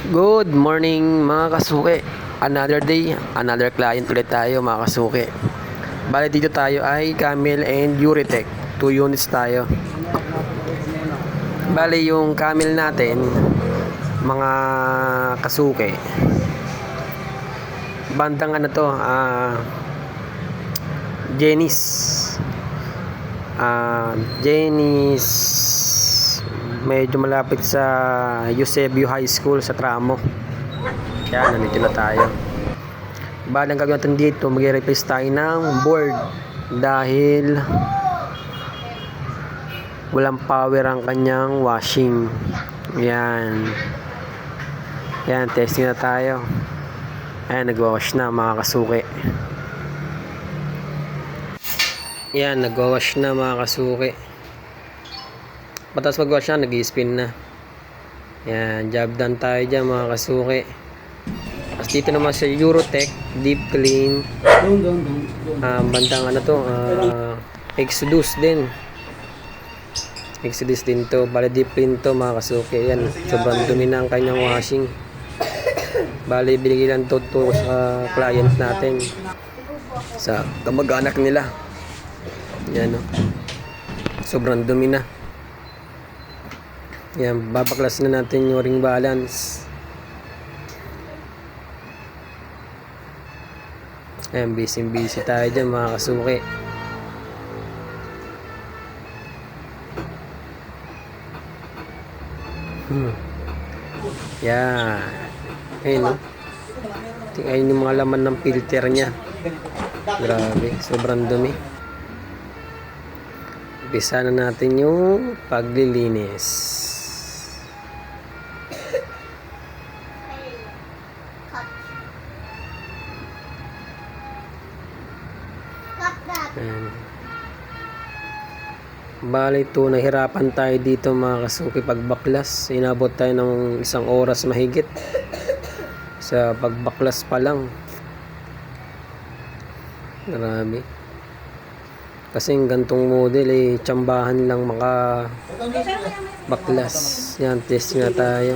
Good morning mga kasuki. Another day, another client ulit tayo mga kasuki. Bale dito tayo ay Camel and Uretech. 2 units tayo. Bale yung Camel natin mga kasuki. Bandang ano to, Jenis. Jenis medyo malapit sa Eusebio High School sa Tramo. Kaya nandito na tayo. Balang gagawin natin dito, mag-replace tayo ng board dahil walang power ang kanyang washing. Yan, testing na tayo. Ayan, nag-wash na mga kasuki. Yan, nag-wash na mga kasuki. Patas mag-wash na, nag-i-spin na. Yan, job done tayo dyan mga kasuki. Tapos dito naman sa Uretech Deep Clean. Bandang ano to, Exodus din. Exodus din to. Bale deep clean to mga kasuki. Yan, sobrang dumi na ang kanyang washing. Bale binigyan to sa client natin, sa kamag-anak nila. Yan o, sobrang dumi na. Yan, babaklas na natin yung ring balance. Ayan, busy tayo dyan mga kasuki. Yan. Ayun o. Ayun yung mga laman ng filter nya. Grabe, sobrang dumi. Umpisa na natin yung paglilinis. Ayan. Bale ito, nahirapan tayo dito mga kasuki pagbaklas. Inabot tayo ng 1 oras mahigit sa pagbaklas pa lang. Grabe. Kasi gantong model tsambahan lang makabaklas. Yan, test nga tayo.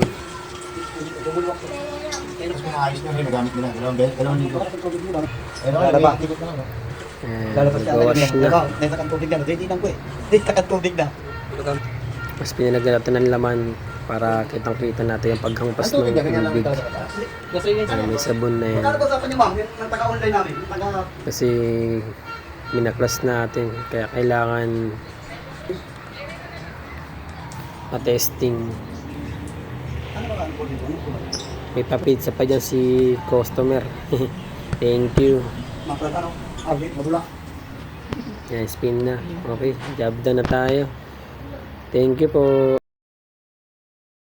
Nag-wash na. Mas pinilagyan natin ng laman para kitang-kita natin yung paghampas ng tubig. May sabon na yan. Kasi minaklas natin, kaya kailangan testing. May pa-pizza pa dyan si customer. Thank you. Yan, spin na. Okay, job done na tayo. Thank you po.